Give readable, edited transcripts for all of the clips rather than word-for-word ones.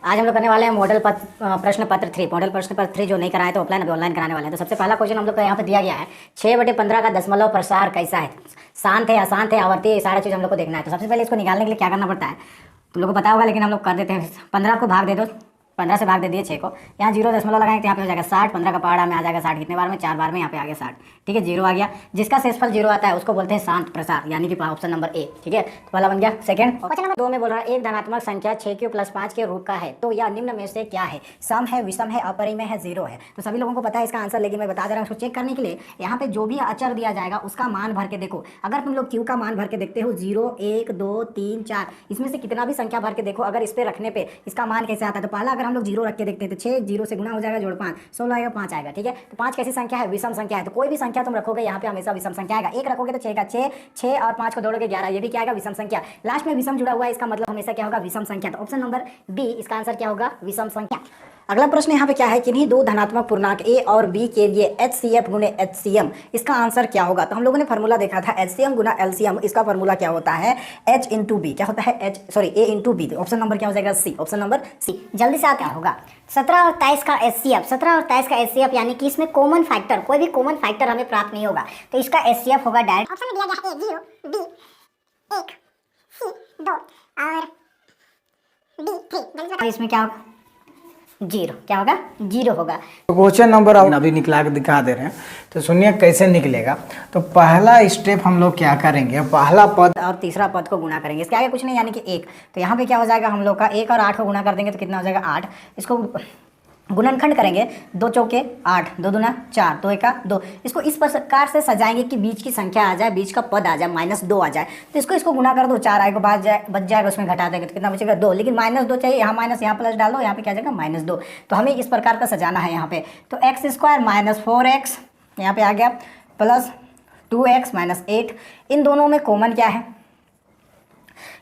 आज हम लोग करने वाले हैं मॉडल प्रश्न पत्र 3। मॉडल प्रश्न पत्र 3 जो नहीं कराए तो ऑफलाइन अभी ऑनलाइन कराने वाले हैं। तो सबसे पहला क्वेश्चन हम लोग को यहाँ पे दिया गया है 6/15 का दशमलव प्रसार कैसा है, शांत है अशांत है आवर्ती, सारा चीज़ हम लोग को देखना है। तो सबसे पहले इसको निकालने के लिए क्या करना पड़ता है तुम लोग को पता होगा, लेकिन हम लोग कर देते हैं। 15 को भाग दे दो, 15 से भाग दे दिए 6 को, यहाँ 0 दशमलव लगाएंगे तो यहाँ पे हो जाएगा 60। 15 का पहाड़ा में आ जाएगा 60, कितने बार में 4 बार में, यहाँ पे आ गया 60। ठीक है, 0 आ गया। जिसका शेषफल 0 आता है उसको बोलते हैं शांत प्रसार, यानी कि ऑप्शन नंबर ए। ठीक है, तो पहला बन गया। सेकंड क्वेश्चन नंबर 2 में बोल रहा है एक धनात्मक संख्या 6q + 5 के रूप का है, तो यह निम्न में से क्या है? सम है, विषम है, अपरिमेय है, 0 है। तो सभी लोगों को पता है इसका आंसर, लेकिन मैं बता दे रहा हूँ उसको चेक करने के लिए। यहाँ पे जो भी अचर दिया जाएगा उसका मान भर के देखो। अगर तुम लोग q का मान भर के देखते हो 0 1 2 3 4, इसमें से कितना भी संख्या भर के देखो, अगर इस पे रखने पे इसका मान कैसे आता है। तो पहला अगर हम लोग 0 रख के देखते हैं तो 6 0 से गुना हो जाएगा, जोड़ 5 16 आएगा, 5 आएगा। ठीक है, तो 5 कैसी संख्या है? विषम संख्या है। तो कोई भी संख्या तुम रखोगे यहाँ पे हमेशा विषम संख्या आएगा। 1 रखोगे तो 6 का 6, 6 और 5 को जोड़ोगे 11, ये भी क्या आएगा? विषम संख्या। लास्ट में विषम जुड़ा हुआ है, इसका मतलब हमेशा क्या होगा? विषम संख्या। तो ऑप्शन नंबर बी इसका आंसर क्या होगा? विषम संख्या। अगला प्रश्न यहाँ पे क्या है, किन्हीं दो धनात्मक पूर्णांक a और b के लिए HCF गुने HCM, इसका आंसर क्या होगा? तो हम लोगों ने फार्मूला देखा था HCM गुना LCM, इसका फार्मूला क्या होता है? H into b. क्या होता है? A into b. Option number क्या हो जाएगा? सी। ऑप्शन नंबर सी। जल्दी से क्या होगा? 17 और 23 का HCF, 17 और 23 का HCF, यानी कि इसमें कॉमन फैक्टर, कोई भी कॉमन फैक्टर हमें प्राप्त नहीं होगा, तो इसका HCF होगा डायरेक्ट। ऑप्शन में दिया गया है A 0 B 1 C 2 और B 3। इसमें क्या होगा? 0। क्या होगा? 0 होगा। तो क्वेश्चन नंबर अभी निकला के दिखा दे रहे हैं, तो सुनिए कैसे निकलेगा। तो पहला स्टेप हम लोग क्या करेंगे, पहला पद और तीसरा पद को गुणा करेंगे, इसके आगे कुछ नहीं, यानी कि 1। तो यहाँ पे क्या हो जाएगा हम लोग का 1 और 8 को गुणा कर देंगे तो कितना हो जाएगा? 8। इसको गुणनखंड करेंगे, 2 चौके 8, 2 दूना 4, 2 एका 2। इसको इस प्रकार से सजाएंगे कि बीच की संख्या आ जाए, बीच का पद आ जाए, -2 आ जाए। तो इसको गुणा कर दो, 4 आएगा बच जाएगा, उसमें घटा देंगे तो कितना बचेगा? 2। लेकिन -2 चाहिए, यहाँ माइनस यहाँ प्लस डाल दो, यहाँ पे क्या जाएगा? -2। तो हमें इस प्रकार का सजाना है यहाँ पे। तो x² - 4x यहाँ पे आ गया, प्लस 2x - 8। इन दोनों में कॉमन क्या है?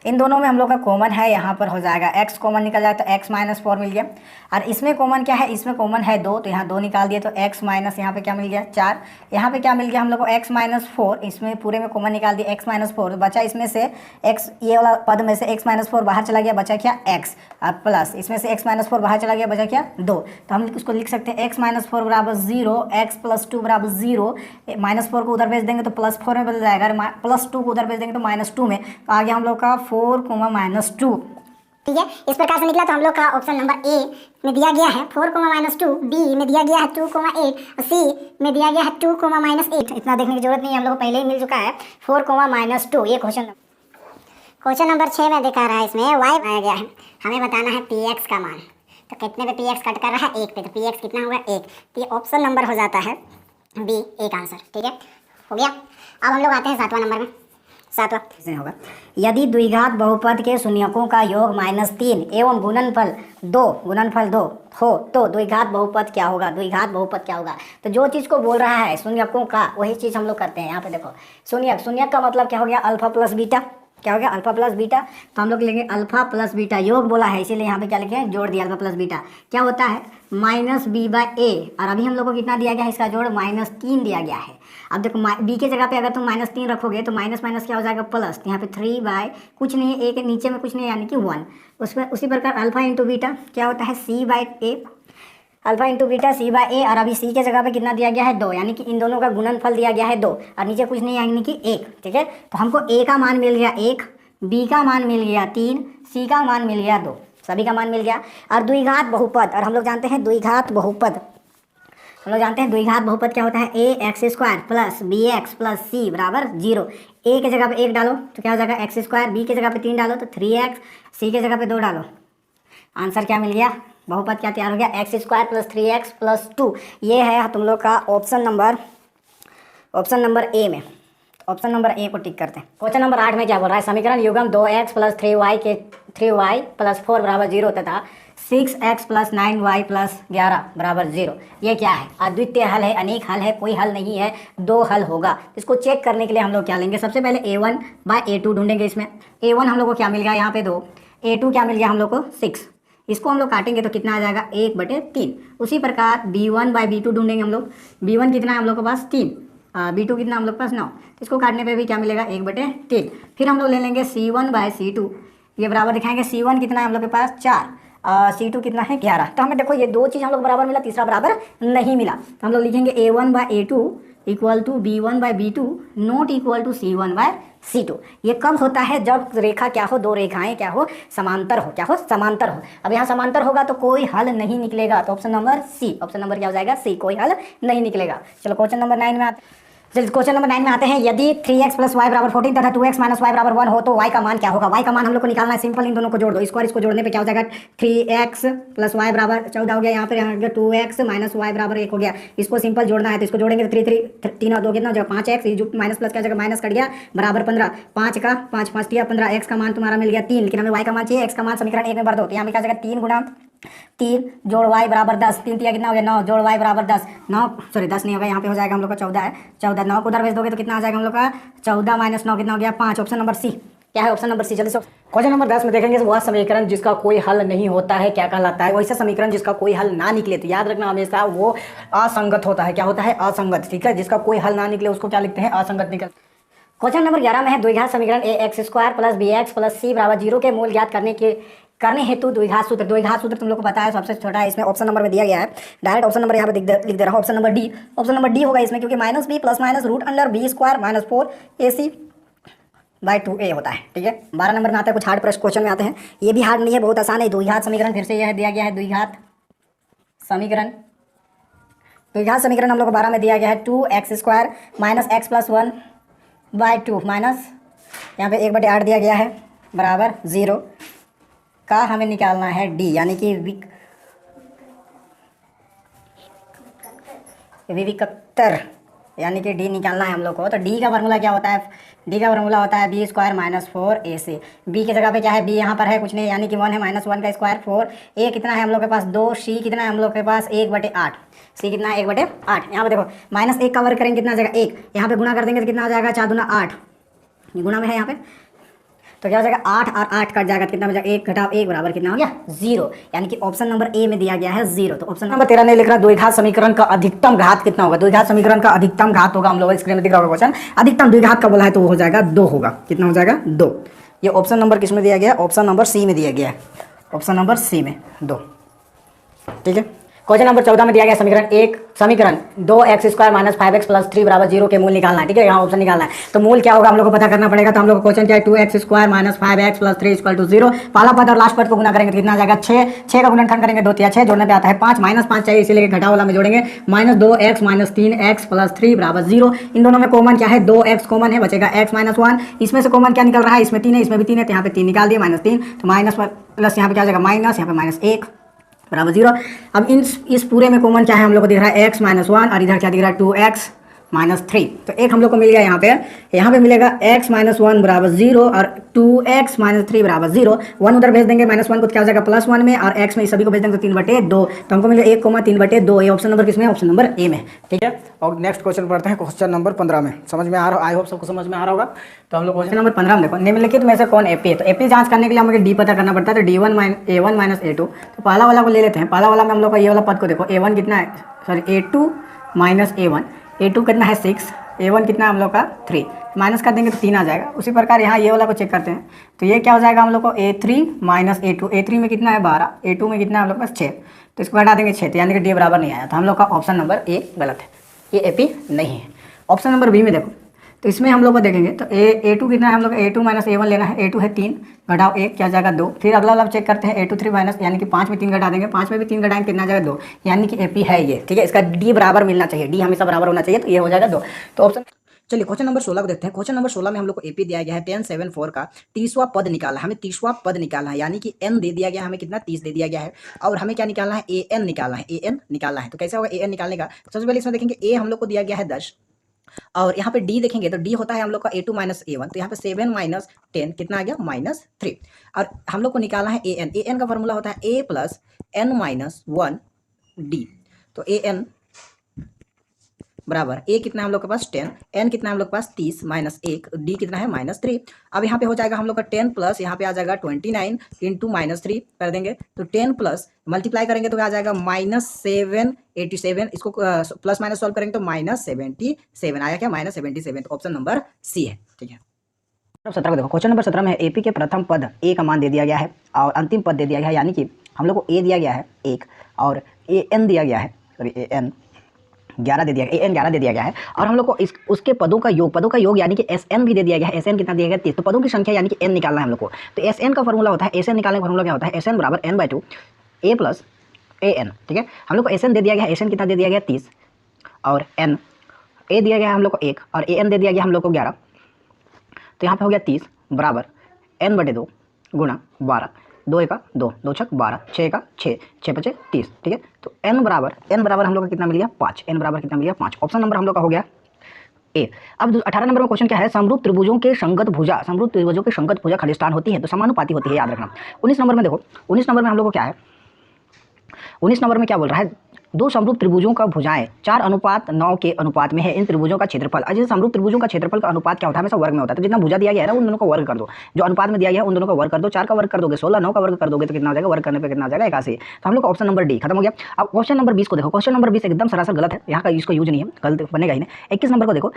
इन दोनों में हम लोग का कॉमन है, यहाँ पर हो जाएगा x कॉमन निकल जाए तो x - 4 मिल गया। और इसमें कॉमन क्या है? इसमें कॉमन है 2, तो यहाँ 2 निकाल दिए तो x माइनस यहाँ पे क्या मिल गया? 4। यहाँ पे क्या मिल गया हम लोग को? x - 4। इसमें पूरे में कॉमन निकाल दिया x - 4, बचा इसमें से x, ये वाला पद में से x - 4 बाहर चला गया, बचा क्या? x। और प्लस इसमें से x - 4 बाहर चला गया, बचा क्या? 2। तो हम उसको लिख सकते हैं x - 4 बराबर 0, x + 2 बराबर 0। -4 को उधर भेज देंगे तो +4 में बदल जाएगा, +2 को उधर भेज देंगे तो -2 में। तो आ गया हम लोग का 4, -2। ठीक है, इस प्रकार से निकला। तो हम लोग का ऑप्शन नंबर ए में दिया गया है 4, -2, बी में दिया गया है 2, 8, सी में दिया गया है 2, -8। इतना देखने की जरूरत नहीं है, हम लोग को पहले ही मिल चुका है 4, -2। ये क्वेश्चन नंबर 6 में दिखा रहा है, इसमें y आया गया है, हमें बताना है px का मान। तो कितने पे px कट कर रहा है? 1 पे। तो px कितना होगा? 1। तो ये ऑप्शन नंबर हो जाता है बी, एक आंसर। ठीक है, हो गया। अब हम लोग आते हैं 7वां नंबर में। 7वां होगा, यदि द्विघात बहुपद के शून्यकों का योग -3 एवं गुणनफल 2 हो तो द्विघात बहुपद क्या होगा? द्विघात बहुपद क्या होगा? तो जो चीज़ को बोल रहा है शून्यकों का, वही चीज़ हम लोग करते हैं। यहाँ पे देखो, शून्यक का मतलब क्या हो गया? Alpha plus beta. क्या हो गया? Alpha plus beta. तो हम लोग लेंगे अल्फा प्लस बीटा, योग बोला है इसीलिए यहाँ पे क्या लिखे? जोड़ दिया, अल्फा प्लस बीटा। क्या होता है? -b/a। और अभी हम लोग को कितना दिया गया है? इसका जोड़ -3 दिया गया है। अब देखो b के जगह पे अगर तुम -3 रखोगे तो माइनस माइनस क्या हो जाएगा? प्लस। तो यहाँ पे 3 कुछ नहीं है, a के नीचे में कुछ नहीं है, यानी कि 1। उसमें उसी प्रकार अल्फा इंटू बीटा क्या होता है? c/a। Alpha into beta c/a। और अभी c के जगह पे कितना दिया गया है? 2, यानी कि इन दोनों का गुणनफल दिया गया है 2, और नीचे कुछ नहीं है, यानी कि 1। ठीक है, तो हमको a का मान मिल गया 1, b का मान मिल गया 3, c का मान मिल गया 2, सभी का मान मिल गया। और द्विघात बहुपद, और हम लोग जानते हैं द्विघात बहुपद, द्विघात बहुपद क्या होता है? ax² + bx + c बराबर 0। a के जगह पे 1 डालो तो क्या हो जाएगा? x², b के जगह पे 3 डालो तो 3x, c के जगह पे 2 डालो, आंसर क्या मिल गया? बहुपद क्या तैयार हो गया? x² + 3x + 2। ये है तुम लोग का ऑप्शन नंबर ए में। ऑप्शन नंबर ए को टिक करते हैं। क्वेश्चन नंबर 8 में क्या बोल रहा है? समीकरण युग्म 2x + 3y + 4 बराबर 0 तथा 6x + 9y + 11 बराबर 0, ये क्या है? अद्वितीय हल है, अनेक हल है, कोई हल नहीं है, 2 हल होगा। इसको चेक करने के लिए हम लोग क्या लेंगे? सबसे पहले a1/a2 ढूंढेंगे। इसमें a1 हम लोग को क्या मिल गया? यहाँ पे 2, a2 क्या मिल गया हम लोग को? 6। इसको हम लोग काटेंगे तो कितना आ जाएगा? 1/3। उसी प्रकार b1/b2 ढूंढेंगे हम लोग। b1 कितना है हम लोग के पास? 3, b2 कितना हम लोग के पास? 9। इसको काटने पे भी क्या मिलेगा? 1/3। फिर हम लोग ले लेंगे c1/c2, ये बराबर दिखाएंगे। c1 कितना है हम लोग के पास? 4, C2 कितना है 11। तो हमें देखो ये दो चीज़ हम लोग बराबर मिला, तीसरा बराबर नहीं मिला, तो हम लोग लिखेंगे A1/A2 equal to B1/B2 not equal to C1/C2। ये कब होता है? जब रेखा क्या हो, दो रेखाएं क्या हो, समांतर हो। क्या हो? समांतर हो। अब यहाँ समांतर होगा तो कोई हल नहीं निकलेगा, तो option number C, option number क्या हो जाएगा? सी, कोई हल नहीं निकलेगा। चलो क्वेश्चन नंबर 9 में चलिए क्वेश्चन नंबर 9 में आते हैं। यदि 3x + y = 14 तथा 2x - y = 1 हो तो y का मान क्या होगा? y का मान हम लोग को निकालना है, सिंपल इन दोनों को जोड़ दो, इसको और इसको जोड़ने पे क्या हो जाएगा? 3x + y = 14 हो गया, यहाँ पे 2x - y = 1 हो गया। इसको सिंपल जोड़ना है तो इसको जोड़ेंगे तो 3 और 2 कितना हो जाएगा? 5x, जो माइनस प्लस क्या जगह माइनस कट गया, बराबर 15। 5 का 5 5 दिया 15, x का मान तुम्हारा मिल गया 3, लेकिन हमें y का मान चाहिए, x का मान समीकरण 1 में भर दो, तो यहाँ पे क्या जाएगा? 3 गुणा 3 जोड़ y = 10, 3 तिया कितना हो गया? 9 जोड़ y = 10, 9 सॉरी 10 नहीं होगा, यहाँ पे हो जाएगा हम लोग का 14 है, 14 9 को उधर भेज दोगे तो कितना आ जाएगा हम लोग का? 14 - 9 कितना हो गया? 5। ऑप्शन नंबर सी क्या है? ऑप्शन नंबर सी। जल्दी से क्वेश्चन नंबर 10 में देखेंगे वह समीकरण जिसका कोई हल नहीं होता है क्या कहलाता है? वैसा समीकरण जिसका कोई हल ना निकले तो याद रखना हमेशा वो असंगत होता है। क्या होता है? असंगत। ठीक है, जिसका कोई हल ना निकले उसको क्या लिखते हैं? असंगत निकल। क्वेश्चन नंबर 11 में है द्विघात समीकरण ax² + bx + c = 0 के मूल ज्ञात करने हेतु द्विघात सूत्र। द्विघात सूत्र तुम लोग को पता है सबसे छोटा है, इसमें ऑप्शन नंबर में दिया गया है, डायरेक्ट ऑप्शन नंबर यहाँ पे लिख दे रहा हूँ, option number D. Option number D होगा इसमें, क्योंकि -b + -√b² - 4ac/2a होता है। ठीक है, 12 नंबर में आता है, कुछ हार्ड प्रश्न क्वेश्चन में आते हैं, ये भी हार्ड नहीं है, बहुत आसान है। द्विघात समीकरण फिर से यह दिया गया है, द्विघात समीकरण हम लोग को 12 में दिया गया है 2x² - x + 1/2 माइनस यहाँ पे 1/8 दिया गया है बराबर 0 का हमें निकालना है डी, यानी कि विविकत्तर, यानी कि डी निकालना है हम लोग को। तो डी का फार्मूला क्या होता है? डी का फार्मूला होता है b² - 4ac। b की जगह पे क्या है? b यहाँ पर है कुछ नहीं, यानी कि 1 है, -1 का स्क्वायर 4, a कितना है हम लोग के पास? 2, c कितना है हम लोग के पास? 1/8, c कितना है? 1/8। यहाँ पे देखो -1 का वर्ग करेंगे कितना आ जाएगा? 1, यहाँ पे गुना कर देंगे तो कितना आ जाएगा? 4 दूना 8, गुना में है यहाँ पे, तो क्या हो जाएगा? 8 और 8 कट जाएगा, कितना हो जाएगा? 1 - 1 बराबर कितना हो गया? 0, यानी कि ऑप्शन नंबर ए में दिया गया है 0। तो ऑप्शन नंबर 13 ने लिख रहा द्विघात समीकरण का अधिकतम घात कितना होगा? द्विघात समीकरण का अधिकतम घात होगा, हम लोग स्क्रीन में दिख रहा होगा क्वेश्चन, अधिकतम द्विघात का बोला है तो वो हो जाएगा 2 होगा। कितना हो जाएगा? 2। ये ऑप्शन नंबर किस में दिया गया? ऑप्शन नंबर सी में दिया गया है, ऑप्शन नंबर सी में 2। ठीक है, क्वेश्चन नंबर 14 में दिया गया समीकरण 2x² - 5x + 3 = 0 के मूल निकालना है। ठीक है, यहाँ ऑप्शन निकालना है, तो मूल क्या होगा हम लोग को पता करना पड़ेगा। तो हम लोग को क्वेश्चन क्या है? 2x² - 5x + 3 = 0। पहला पद और लास्ट पद को गुना करेंगे तो कितना आ जाएगा? 6। 6 का गुणनखंड करेंगे 2 तिया 6, जोड़ने पे आता है 5, -5 चाहिए इसीलिए घटा वाला में जोड़ेंगे, -2x - 3x + 3 = 0। इन दोनों में कॉमन क्या है? 2x कॉमन है, बचेगा x - 1। इसमें से कॉमन क्या निकल रहा है? इसमें 3 है, इसमें भी 3 है, तो यहाँ पे 3 निकाल दिए, -3, तो माइनस प्लस यहाँ पे क्या हो जाएगा? माइनस, यहाँ पे -1 बराबर 0। अब इस पूरे में कॉमन क्या है हम लोग को दिख रहा है? x - 1, और इधर क्या दिख रहा है? 2x - 3, तो एक हम लोग को मिल गया यहाँ पे मिलेगा x - 1 बराबर 0 और 2x - 3 बराबर 0। 1 उधर भेज देंगे, -1 को क्या हो जाएगा? +1 में, और x में सभी को भेज देंगे तो 3/2, तो हमको मिलेगा 1,3/2। ये ऑप्शन नंबर किसमें है? ऑप्शन नंबर ए में। ठीक है, और नेक्स्ट क्वेश्चन पढ़ते हैं, क्वेश्चन नंबर 15 में। समझ में आ रहा, आई होप सबको समझ में आ रहा होगा। तो हम लोग क्वेश्चन नंबर 15 में देखो, निम्नलिखित में से कौन एपी है? तो एपी जांच करने के लिए हमें डी पता करना पड़ता है, तो a1 - a2। तो पहला वाला को ले लेते हैं, पहला वाला में हम लोग का ये वाला पद को देखो, a1 कितना है? सॉरी a2 - a1, a2 कितना है? 6, a1 कितना है हम लोग का? 3, माइनस कर देंगे तो 3 आ जाएगा। उसी प्रकार यहाँ ये वाला को चेक करते हैं, तो ये क्या हो जाएगा हम लोग को? a3 - a2, a3 में कितना है? 12, a2 में कितना है हम लोग के पास? 6, तो इसको हटा देंगे 6, तो यानी कि डी बराबर नहीं आया, तो हम लोग का ऑप्शन नंबर ए गलत है, ये एपी नहीं है। ऑप्शन नंबर बी में देखो, तो इसमें हम लोग को देखेंगे तो a2 कितना है हम लोग? a2 - a1 लेना है, a2 है 3, घटाओ 1 क्या जाएगा? 2। फिर अगला वाला चेक करते हैं, a2 3 माइनस, यानी कि 5 में 3 घटा देंगे, 5 में भी 3 घटाएंगे कितना जाएगा? 2, यानी कि एपी है ये। ठीक है, इसका डी बराबर मिलना चाहिए, डी हमेशा बराबर होना चाहिए, तो ये हो जाएगा 2। तो ऑप्शन, चलिए क्वेश्चन नंबर 16 को देखते हैं। क्वेश्चन नंबर 16 में हम लोग को एपी दिया गया है 1074 का 30वां पद निकाला, हमें 30वां पद निकालना है, यानी कि n दे दिया गया है, हमें कितना? 30 दे दिया गया है, और हमें क्या निकालना है? an निकालना है, an निकालना है। तो कैसे होगा an निकालने का? सबसे पहले इसमें देखेंगे a हम लोग को दिया गया है 10, और यहाँ पे d देखेंगे तो d होता है हम लोग का a2 - a1, तो यहाँ पे 7 - 10 कितना आ गया? -3, और हम लोग को निकालना है an का फॉर्मूला होता है a + n - 1 d, तो an बराबर a कितना है हम लोग के पास? 10, n कितना है हम लोग के पास? 30 - 1, d कितना है? -3। अब यहाँ पे हो जाएगा हम लोग का 10 प्लस यहाँ पे आ जाएगा 29 इंटू -3 कर देंगे, तो 10 प्लस मल्टीप्लाई करेंगे तो आ जाएगा -787, इसको प्लस माइनस सॉल्व करेंगे तो -77 आया क्या? -77, तो ऑप्शन नंबर सी है। ठीक है, 17 को देखो, क्वेश्चन नंबर 17 में एपी के प्रथम पद ए का मान दे दिया गया है और अंतिम पद दे दिया गया है, यानी कि हम लोग को ए दिया गया है 1 और ए एन दिया गया है, सॉरी ए एन 11 दे दिया गया, एन 11 दे दिया गया है, और हम लोग को उसके पदों का योग यानी कि एस एन भी दे दिया गया है। एस एन कितना दिया गया 30, तो पदों की संख्या यानी कि एन निकालना है हम लोग को। तो एस एन का फॉर्मूला होता है, एस एन निकालने का फॉर्मूला क्या होता है, एस एन बराबर n/2 a plus A N. ठीक है, हम लोग को एस एन दे दिया गया, एस एन कितना दे दिया गया 30, और एन ए दिया गया हम लोग को 1 और ए एन दे दिया गया हम लोग को 11। तो यहाँ पे हो गया 30 बराबर n/2 गुणा 12, 2 1 2, 2 6 12, 6 1 6, 6 5 30। ठीक है, तो n बराबर हम लोग को कितना मिल गया 5, n बराबर कितना मिल गया 5। ऑप्शन नंबर हम लोग का हो गया ए। अब 18 नंबर में क्वेश्चन क्या है, समरूप त्रिभुजों के संगत भुजा खलिष्ठान होती है तो समानुपाती होती है, याद रखना। 19 नंबर में देखो, 19 नंबर में हम लोग को क्या है, 19 नंबर में क्या बोल रहा है, दो समरूप त्रिभुजों का भुजाएं 4:9 के अनुपात में है, इन त्रिभुजों का क्षेत्रफल। अजय समरूप त्रिभुजों का क्षेत्रफल का अनुपात क्या होता है, हमेशा वर्ग में होता है। तो जितना भुजा दिया गया है ना उन दोनों का वर्ग कर दो, जो अनुपात में दिया गया है उन दोनों का वर्ग कर दो। 4 का वर्ग कर दोगे 16, 9 का वर्ग कर दोगे तो कितना हो जाएगा, वर्ग करने पे कितना हो जाएगा 81। तो हम लोग का ऑप्शन नंबर डी खत्म हो गया। अब क्वेश्चन नंबर 20 को देखो, क्वेश्चन नंबर 20 एकदम सरासर गलत है, यहाँ का इसको यूज नहीं है, गलत बनेगा ही नहीं। 21 नंबर को देखो,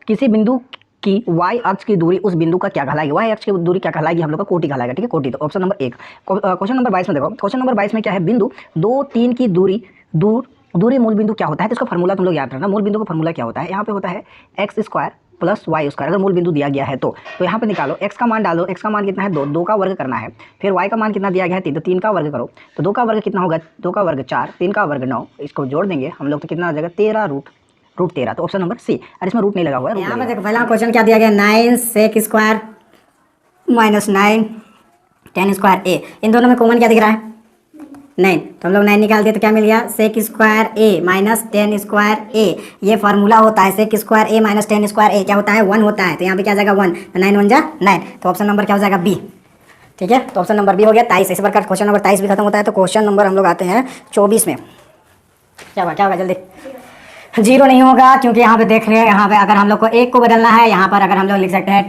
किसी बिंदु की y अक्ष की दूरी उस बिंदु का क्या कहलाएगी, y अक्ष की दूरी क्या कहलाएगी, हम लोग का कोटि कहलाएगा। ठीक है, कोटि। तो ऑप्शन नंबर 1। क्वेश्चन नंबर 22 में देखो, क्वेश्चन नंबर 22 में क्या है, बिंदु 2 3 की दूरी मूल बिंदु क्या होता है, तो इसका फॉर्मूला तुम लोग याद रखना। मूल बिंदु का फॉर्मूला क्या होता है, यहाँ पे होता है x² प्लस y²। अगर मूल बिंदु दिया गया है तो यहाँ पे निकालो, x का मान डालो, x का मान कितना है 2, 2 का वर्ग करना है, फिर y का मान कितना दिया गया है 3, तो 3 का वर्ग करो, तो 2 का वर्ग कितना होगा, 2 का वर्ग 4, 3 का वर्ग 9, इसको जोड़ देंगे हम लोग तो कितना आ जाएगा 13 रूट 13। तो ऑप्शन नंबर सी, और इसमें रूट नहीं लगा हुआ है। यहाँ पे देखो पहला क्वेश्चन क्या दिया गया, 9 sec² - 9 tan² a, इन दोनों में कॉमन क्या दिख रहा है 9, तो हम लोग 9 निकाल दिए तो क्या मिल गया sec² a - tan² a। ये फार्मूला होता है sec² a - tan² a क्या होता है 1 होता है, तो यहाँ पे क्या जाएगा 1, तो 9 1 जा 9, तो ऑप्शन नंबर क्या हो जाएगा बी। ठीक है, तो ऑप्शन नंबर बी हो गया 23। इस प्रकार क्वेश्चन नंबर 23 भी खत्म होता है। तो क्वेश्चन नंबर हम लोग आते हैं 24 में। क्या होगा जल्दी, 0 नहीं होगा क्योंकि यहाँ पे देख रहे हैं, यहाँ पे अगर हम लोग को 1 को बदलना है, यहाँ पर अगर हम लोग लिख सकते हैं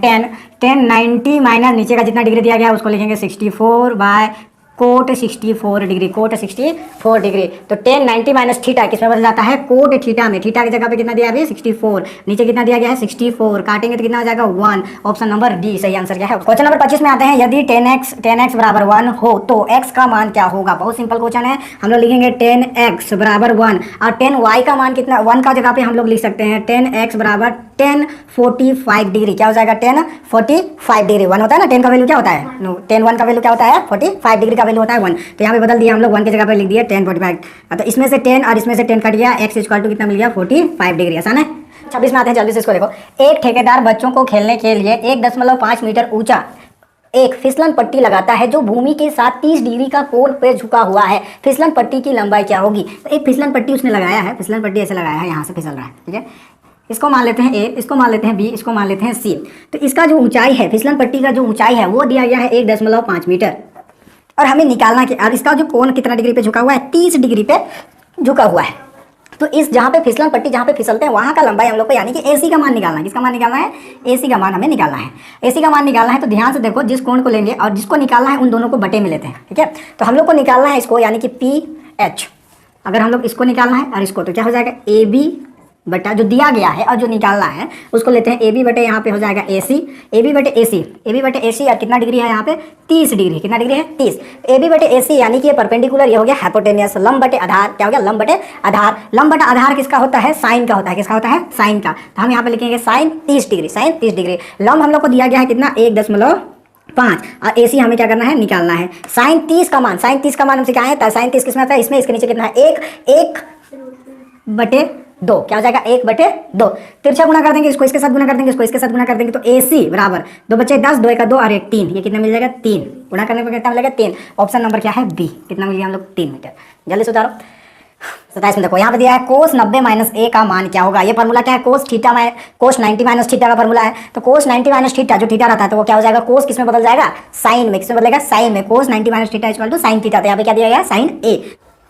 10 90 माइनस नीचे का जितना डिग्री दिया गया है उसको लिखेंगे 64 by cot 64 degree, cot 64 degree. तो 10 90 माइनस थीटा किस में बदल जाता है, कोट थीटा में। थीटा की जगह पे कितना दिया है अभी 64, नीचे कितना दिया गया है 64, काटेंगे तो कितना हो जाएगा 1। ऑप्शन नंबर डी सही आंसर क्या है। क्वेश्चन नंबर 25 में आते हैं, यदि 10x बराबर 1 हो तो x का मान क्या होगा। बहुत सिंपल क्वेश्चन है, हम लोग लिखेंगे 10x बराबर 1 और 10y का मान कितना, 1 का जगह पे हम लोग लिख सकते हैं 10x बराबर 10 45 डिग्री। क्या हो जाएगा 10 45 डिग्री। 1 होता है ना, 10 का वैल्यू क्या होता है, 10 1 का वैल्यू क्या होता है 45 डिग्री का वैल्यू होता है 1। तो यहाँ पे बदल दिया हम लोग, 1 की जगह पे लिख दिया 10 45। तो इसमें से 10 और इसमें से 10 कट गया, x इक्वल टू कितना मिल गया 45 डिग्री। आसान है। 26 में आते हैं, जल्दी से इसको देखो। एक ठेकेदार बच्चों को खेलने के लिए 1.5 मीटर ऊंचा एक फिसलन पट्टी लगाता है जो भूमि के साथ 30 डिग्री का कोण पे झुका हुआ है। फिसलन पट्टी की लंबाई क्या होगी। तो एक फिसलन पट्टी उसने लगाया है, फिसलन पट्टी ऐसे लगाया है, यहाँ से फिसल रहा है। ठीक है, इसको मान लेते हैं ए, इसको मान लेते हैं बी, इसको मान लेते हैं सी। तो इसका जो ऊंचाई है, फिसलन पट्टी का जो ऊंचाई है वो दिया गया है 1.5 मीटर, और हमें निकालना कि अब इसका जो कोण कितना डिग्री पे झुका हुआ है 30 डिग्री पे झुका हुआ है। तो इस जहाँ पे फिसलन पट्टी जहाँ पे फिसलते हैं वहाँ का लंबाई हम लोग को यानी कि एसी का मान निकालना है। किसका मान निकालना है, एसी का मान हमें निकालना है। एसी का मान निकालना है तो ध्यान से देखो, जिस कोण को लेंगे और जिसको निकालना है उन दोनों को बटे में लेते हैं। ठीक है, तो हम लोग को निकालना है इसको यानी कि PH। अगर हम लोग इसको निकालना है और इसको, तो क्या हो जाएगा AB बटा जो दिया गया है और जो निकालना है उसको लेते हैं AB बटे, यहाँ पे हो जाएगा AC, AB बटे AC और कितना डिग्री है यहाँ पे 30 डिग्री। कितना डिग्री है 30। AB बटे AC यानी कि ये परपेंडिकुलर, ये हो गया हाइपोटेनियस। लंब बटे आधार क्या हो गया, लंब बटे आधार। लंब बटा आधार किसका होता है, साइन का होता है। किसका होता है, साइन का। तो हम यहाँ पे लिखेंगे साइन 30 डिग्री, साइन 30 डिग्री। लंब हम लोग को दिया गया है कितना 1.5 और AC हमें क्या करना है, निकालना है। साइन 30 का मान, साइन 30 का मान हमसे क्या है, साइन 30 किसमें आता है, इसमें, इसके नीचे कितना है 1 बटे 2। क्या हो जाएगा 1 बटे 2। तिरछा गुना कर देंगे, इसको इसके साथ गुना कर देंगे, इसको इसके साथ गुना कर देंगे, तो AC बराबर 2 बचे 10, 2 1 2 और 1 3। ये कितना मिल जाएगा 3। गुना करने पर कितना मिलेगा 3। ऑप्शन नंबर क्या है बी। कितना मिल गया हम लोग 3 मीटर। जल्दी से उतारो। 27 में देखो, यहाँ पे दिया है cos 90 माइनस a का मान क्या होगा। ये फार्मूला क्या है, cos 90 माइनस थीटा का फार्मूला है। तो cos 90 माइनस थीटा, जो थीटा रहता है तो वो क्या हो जाएगा, cos किसमें बदल जाएगा, साइन में। किसमें बदलेगा, साइन में। cos 90 minus theta equal to sine theta. तो यहाँ पे क्या दिया गया, साइन a।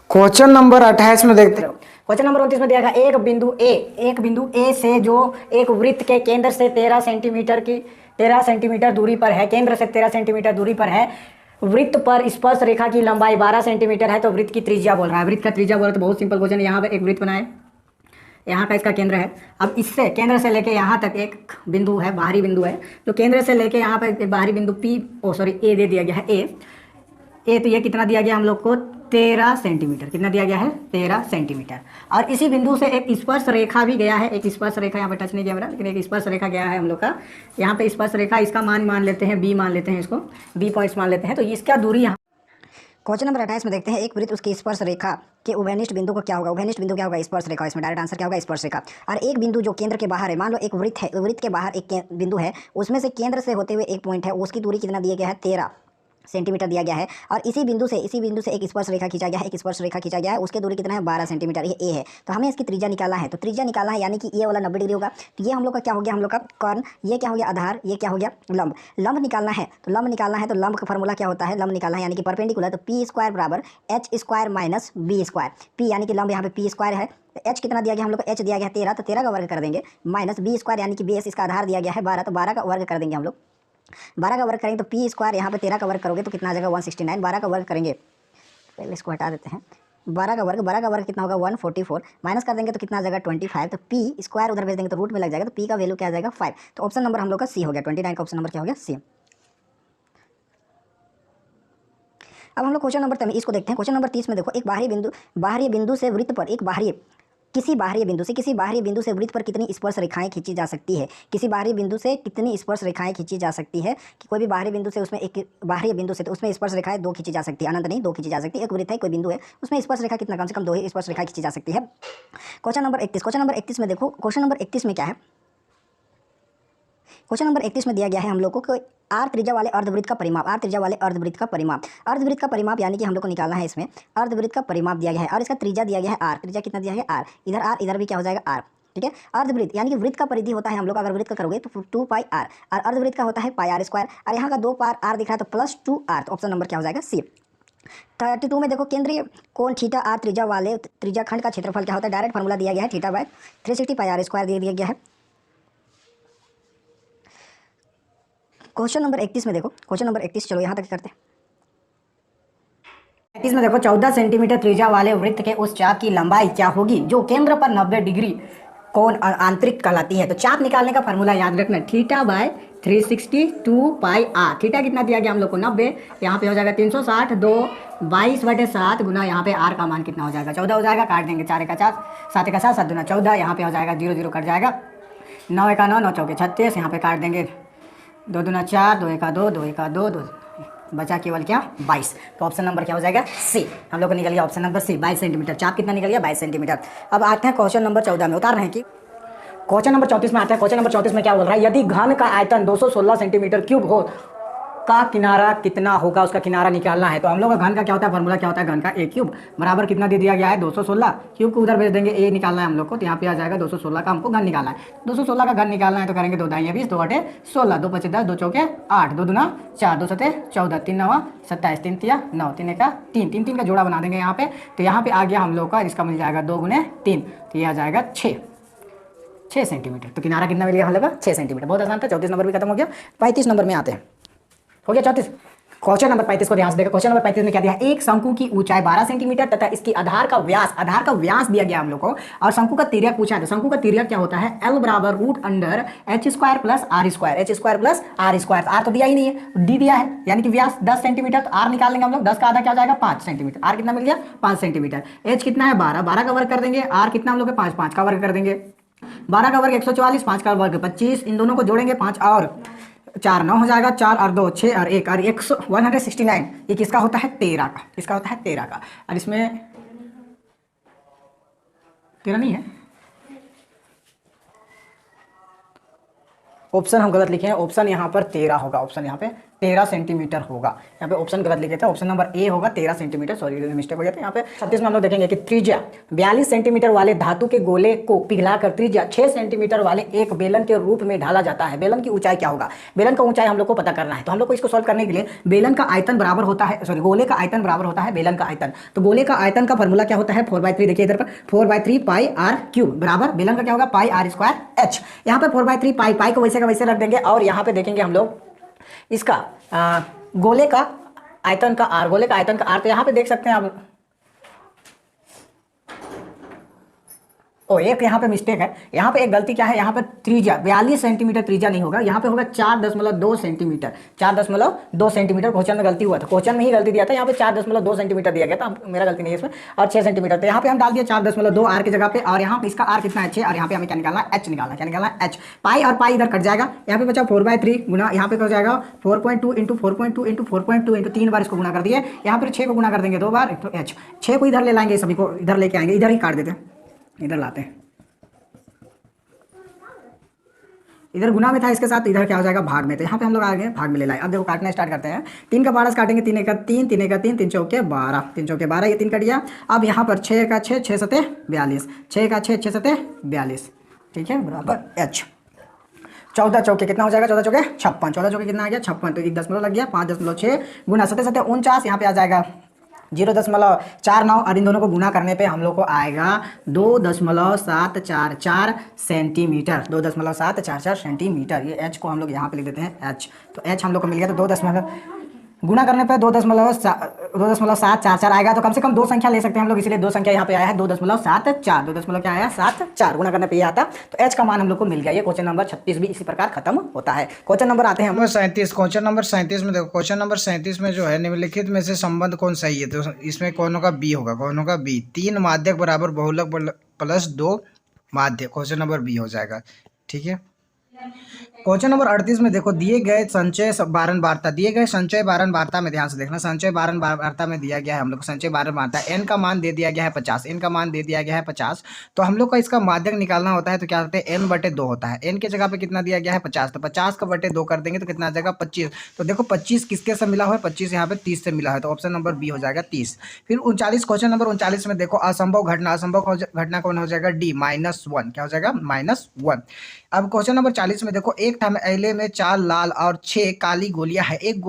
क्वेश्चन नंबर 28 में देखते हो, क्वेश्चन नंबर 29 में दिया गया एक बिंदु ए से जो एक वृत्त के केंद्र से 13 सेंटीमीटर दूरी पर है, केंद्र से 13 सेंटीमीटर दूरी पर है। वृत्त पर स्पर्श रेखा की लंबाई 12 सेंटीमीटर है, तो वृत्त की त्रिज्या बोल रहा है। वृत्त का त्रिज्या बोल रहा है, तो बहुत सिंपल क्वेश्चन है। यहाँ पे एक वृत्त बनाए, यहाँ का इसका केंद्र है। अब इससे केंद्र से लेके यहाँ तक एक बिंदु है, बाहरी बिंदु है। तो केंद्र से लेके यहाँ पे एक बाहरी बिंदु ए दे दिया गया है ए। ए, तो ये कितना दिया गया हम लोग को 13 सेंटीमीटर। कितना दिया गया है 13 सेंटीमीटर। और इसी बिंदु से एक स्पर्श रेखा भी गया है, एक स्पर्श रेखा यहाँ पे टच नहीं किया मेरा, लेकिन एक स्पर्श रेखा गया है हम लोग का। यहाँ पे स्पर्श रेखा, इसका मान लेते हैं बी, मान लेते हैं इसको बी पॉइंट्स मान लेते हैं। तो इसका दूरी यहाँ क्वेश्चन नंबर 28 में देखते हैं एक वृत्त उसकी स्पर्श रेखा के उभयनिष्ठ बिंदु को क्या होगा। उभयनिष्ठ बिंदु क्या होगा, स्पर्श रेखा। इसमें डायरेक्ट आंसर क्या होगा, स्पर्श रेखा। और एक बिंदु जो केंद्र के बाहर है, मान लो एक वृत्त है, वृत्त के बाहर एक बिंदु है, उसमें से केंद्र से होते हुए एक पॉइंट है, उसकी दूरी कितना दिया गया है 13 सेंटीमीटर दिया गया है। और इसी बिंदु से एक स्पर्श रेखा खींचा गया है, एक स्पर्श रेखा खींचा गया है, उसकी दूरी कितना है 12 सेंटीमीटर, ये ए है। तो हमें इसकी त्रिज्या निकालना है। तो त्रिज्या निकालना है यानी कि ये वाला 90 डिग्री होगा। तो ये हम लोग का क्या हो गया, हम लोग का कर्ण, ये क्या हो गया आधार, ये क्या हो गया लंब। लंब निकालना है तो लंब का फॉर्मूला क्या होता है, लंब निकालना है यानी कि परपेंडिकुलर। तो पी स्क्वायर बराबर H square minus B square. P यानी कि लंब यहाँ पे पी स्क्वायर है, तो एच कितना दिया गया हम लोग को, एच दिया गया 13, तो 13 का वर्ग कर देंगे, माइनस बी स्क्वायर यानी कि बेस इसका आधार दिया गया है 12, तो 12 का वर्ग कर देंगे हम लोग। 12 का वर्ग करेंगे तो पी स्क्वायर, यहाँ पे 13 का वर्ग करोगे तो कितना आ जाएगा 169। 12 का वर्ग करेंगे, पहले इसको हटा देते हैं। 12 का वर्ग कितना होगा 144, माइनस कर देंगे तो कितना आ जाएगा 25। तो पी स्क्वायर उधर भेज देंगे तो रूट में लग जाएगा, तो पी का वैल्यू क्या आ जाएगा 5। तो ऑप्शन नंबर हम लोग का सी हो गया, 29 का ऑप्शन नंबर क्या हो गया सी। अब हम लोग क्वेश्चन नंबर 30 इसको देखते हैं। क्वेश्चन नंबर 30 में देखो, एक बाहरी बिंदु से वृत्त पर किसी बाहरी बिंदु से वृत्त पर कितनी स्पर्श रेखाएं खींची जा सकती है। किसी बाहरी बिंदु से कितनी स्पर्श रेखाएं खींची जा सकती है कि कोई भी बाहरी बिंदु से, उसमें एक बाहरी बिंदु से तो उसमें स्पर्श रेखाएं 2 खींची जा सकती है, अनंत नहीं 2 खींची जा सकती है। एक वृत्त है, कोई बिंदु है, उसमें स्पर्श रेखा कितना, कम से कम 2 ही स्पर्श रेखा खींची जा सकती है। क्वेश्चन नंबर 31 में देखो, क्वेश्चन नंबर 31 में क्या है, क्वेश्चन नंबर 31 में दिया गया है हम लोग को आर त्रिज्या वाले अर्धवृत्त का परिमाप। अर्धवृत्त का परिमाप यानी कि हम लोग को निकालना है इसमें अर्धवृत्त का परिमाप दिया गया है और इसका त्रिज्या दिया गया है आर। त्रिज्या कितना दिया है आर, इधर भी क्या हो जाएगा आर, ठीक है। अर्धवृत्त यानी कि वृत्त का परिधि होता है हम लोग, अगर वृत्त का करोगे तो 2 पाई आर, और अर्धवृत्त का होता है पाई आर स्क्वायर, और यहाँ का 2 पार आर दिख रहा है तो प्लस 2 आर। तो ऑप्शन नंबर क्या हो जाएगा सी। 32 में देखो, केंद्रीय कोण थीटा आर त्रिज्या वाले त्रिज्या खंड का क्षेत्रफल क्या होता है, डायरेक्ट फार्मूला दिया गया है theta by 360 pi R square दिया गया है। क्वेश्चन नंबर 31 में देखो, क्वेश्चन नंबर 31 चलो यहाँ तक करते हैं। 31 में देखो, 14 सेंटीमीटर त्रिज्या वाले वृत्त के उस चाप की लंबाई क्या होगी जो केंद्र पर 90 डिग्री कोण आंतरिक कहलाती है। तो चाप निकालने का फॉर्मूला याद रखना, theta by 362 pi R. Theta कितना दिया गया हम लोग को 90, यहाँ पे हो जाएगा 360, 2 22/7 गुना यहाँ पे आर का मान कितना हो जाएगा 14 हो जाएगा, काट देंगे 4 का 4, 7 का 7, 7 दूना 14, यहाँ पे हो जाएगा 0 0 कट जाएगा, 9 का 9, 9 चौके 36, यहाँ पे काट देंगे 2 दूना 4, 2 का 2, 2 का 2, 2 बचा केवल क्या 22। तो ऑप्शन नंबर क्या हो जाएगा सी। हम लोग को निकल गया ऑप्शन नंबर सी, 22 सेंटीमीटर। चाप कितना निकल गया 22 सेंटीमीटर। अब आते हैं क्वेश्चन नंबर 14 में, उतार रहे हैं कि क्वेश्चन नंबर 34 में आते हैं। क्वेश्चन नंबर 34 में क्या बोल रहा है, यदि घन का आयतन 216 सेंटीमीटर क्यूब हो का किनारा कितना होगा, उसका किनारा निकालना है। तो हम लोग का घन का क्या होता है, फॉर्मूला क्या होता है, घन का ए क्यूब बराबर कितना दे दिया गया है 216, क्यूब को उधर भेज देंगे, ए निकालना है हम लोग को, तो यहाँ पे आ जाएगा 216 का हमको घन निकालना है। 216 का घन निकालना है तो करेंगे 2 दाइयाँ 20, 2 8 16, 2 5 10, 2 चौके 8, 2 दूना 4, 2 7 14, 3 9 27, 3 तिया 9, 3 का 3, 3 3 का जोड़ा बना देंगे यहाँ पे। तो यहाँ पे आ गया हम लोग का, इसका मिल जाएगा 2 गुने 3, तो ये आ जाएगा 6 सेंटीमीटर। तो किनारा कितना मिल गया हम लोग का 6 सेंटीमीटर। बहुत आसान था। 34 नंबर भी खत्म हो गया। 35 नंबर में आते हैं, हो गया 34। क्वेश्चन नंबर 35 को ध्यान से देखो। क्वेश्चन नंबर 35 में क्या दिया है, एक शंकु की ऊंचाई 12 सेंटीमीटर तथा इसकी आधार का व्यास दिया गया हम लोग को, और शंकु का तिर्यक पूछा है। तो शंकु का तिर्यक क्या होता है, L बराबर root under h square plus R square. R तो दिया ही नहीं है, डी दिया है, यानी कि व्यास 10 सेंटीमीटर। तो आर निकाल लेंगे हम लोग, 10 का आधा क्या हो जाएगा 5 सेंटीमीटर। आर कितना मिल गया 5 सेंटीमीटर। एच कितना है 12, 12 का वर्ग कर देंगे। आर कितना हम लोग 5, 5 का वर्ग कर देंगे। 12 का वर्ग 144, 5 का वर्ग 25, इन दोनों को जोड़ेंगे 5 और 4 9 हो जाएगा, 4 और 2 6 और 1 और 169। ये किसका होता है 13 का, किसका होता है 13 का। और इसमें 13 नहीं है, ऑप्शन हम गलत लिखे हैं। ऑप्शन यहाँ पर 13 होगा, ऑप्शन यहाँ पे 13 सेंटीमीटर होगा। यहाँ पे ऑप्शन गलत लिखे थे, ऑप्शन नंबर ए होगा 13 सेंटीमीटर। सॉरी मिस्टेक हो गया था। यहाँ पे 36 में हम लोग देखेंगे कि त्रिज्या 42 सेंटीमीटर वाले धातु के गोले को पिघलाकर त्रिज्या 6 सेंटीमीटर वाले एक बेलन के रूप में ढाला जाता है। बेलन की ऊंचाई क्या होगा, बेलन का ऊंचाई हम लोग को पता करना है। तो हम लोग को इसको सॉल्व करने के लिए बेलन का आयतन बराबर होता है, सॉरी गोले का आयतन बराबर होता है बेलन का आयतन। तो गोले का आयतन का फॉर्मूला क्या होता है 4/3। देखिए इधर पर 4/3 पाई आर क्यूब बराबर बेलन का क्या होगा पाई आर स्क्वायर एच। यहाँ पे 4/3 पाई को वैसे का वैसे रख देंगे, और यहाँ पे देखेंगे हम लोग इसका गोले का आयतन का आर, गोले का आयतन का आर। तो यहाँ पे देख सकते हैं आप ओ एक यहाँ पे मिस्टेक है, यहाँ पे एक गलती क्या है, यहाँ पे त्रिज्या 42 सेंटीमीटर त्रिज्या नहीं होगा, यहाँ पे होगा 4.2 सेंटीमीटर। 4.2 सेंटीमीटर क्वेश्चन में गलती हुआ था, क्वेश्चन में ही गलती दिया था, यहाँ पे 4.2 सेंटीमीटर दिया गया था, मेरा गलती नहीं है इसमें। और 6 सेंटीमीटर, तो यहाँ पे हम डाल दिए 4.2 आर की जगह पे, और यहाँ पे इसका आर कितना है 6, और यहाँ पे हमें क्या निकालना है, एच निकालना है। क्या निकालना है, एच। पाई और पाई इधर कट जाएगा, यहाँ पे बचा 4/3 गुना, यहाँ पे हो जाएगा 4.2 इंटू 4.2 इंटू 4.2 इंटू 3 बार इसको गुना कर दिए, यहाँ पर 6 को गुना कर देंगे 2 बार, तो एच। 6 को इधर ले लाएंगे, सभी को इधर लेके आएंगे, इधर ही काट देते हैं, इधर लाते हैं, इधर गुना में था इसके साथ, इधर क्या हो जाएगा भाग में, तो यहाँ पे हम लोग आ गए भाग में ले लाए। अब देखो काटना स्टार्ट करते हैं। 3 का 12 काटेंगे, 3 का 3, 3 का 3, 3 चौके 12, 3 चौके 12, ये 3 कट गया। अब यहाँ पर 6 का 6, 6 सते 42, 6 का 6, 6 सते 42, ठीक है, बराबर एच। 14 चौके कितना हो जाएगा, 14 चौके 56, 14 चौके कितना आ गया 56, तो 1 दशमलव लग गया, 5.6 गुना 7 7 49, यहाँ पे आ जाएगा 0.49, और इन दोनों को गुना करने पे हम लोग को आएगा 2.744 सेंटीमीटर, 2.744 सेंटीमीटर। ये एच को हम लोग यहाँ पे लिख देते हैं एच, तो एच हम लोग को मिल गया, तो 2 गुना करने पे 2.744 आएगा, तो कम से कम 2 संख्या ले सकते हैं हम लोग, इसलिए 2 संख्या यहाँ पे आया है 2.74, 2 दशमलव क्या आया 7,4, गुना करने पे ये आता, तो एच का मान हम लोग को मिल गया। ये क्वेश्चन नंबर 36 भी इसी प्रकार खत्म होता है। क्वेश्चन नंबर आते हैं हम 37, क्वेश्चन नंबर 37 में देखो, क्वेश्चन नंबर 37 में जो है निम्नलिखित में से संबंध कौन सही है, तो इसमें कौन होगा, बी होगा, कौन होगा, बी। 3 माध्यक बराबर बहुलक प्लस 2 माध्यक, क्वेश्चन नंबर बी हो जाएगा, ठीक है। क्वेश्चन नंबर 38 में देखो, दिए गए संचय बारन वार्ता, दिए गए संचय बारन वार्ता में ध्यान से देखना, संचय बारन वार्ता में दिया गया है हम लोग को संचय बारन वार्ता, n का मान दे दिया गया है 50, n का मान दे दिया गया है 50, तो हम लोग का इसका माध्यक निकालना होता है, तो क्या करते हैं n/2 होता है, n की जगह पे कितना दिया गया है 50, तो 50 का बटे 2 कर देंगे तो कितना आ जाएगा 25, तो देखो 25 किसके से मिला हुआ है, 25 यहाँ पे 30 से मिला है, तो ऑप्शन नंबर बी हो जाएगा 30। फिर 39, क्वेश्चन नंबर 39 में देखो, असंभव घटना, असंभव घटना कौन हो जाएगा, डी -1, क्या हो जाएगा -1। अब क्वेश्चन नंबर 40 में देखो, एक थैले में 4 लाल और 6 काली गोलियां हैं, एक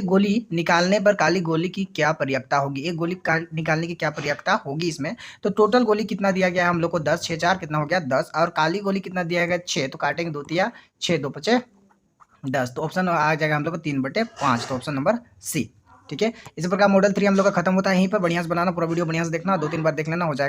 गोली निकालने पर काली गोली की क्या प्रयिकता होगी, एक गोली निकालने की क्या प्रयिकता होगी इसमें, तो टोटल गोली कितना दिया गया है हम लोग को 10, 6 4 कितना हो गया 10, और काली गोली कितना दिया गया 6, तो काटेंगे 2 तिया 6, 2 5 10, तो ऑप्शन आ जाएगा हम लोग को 3/5, तो ऑप्शन नंबर सी, ठीक है। इसी प्रकार मॉडल 3 हम लोग का खत्म होता है यहीं पर। बढ़िया से बनाना, पूरा वीडियो बढ़िया से देखना, 2-3 बार देख लेना, हो जाएगा।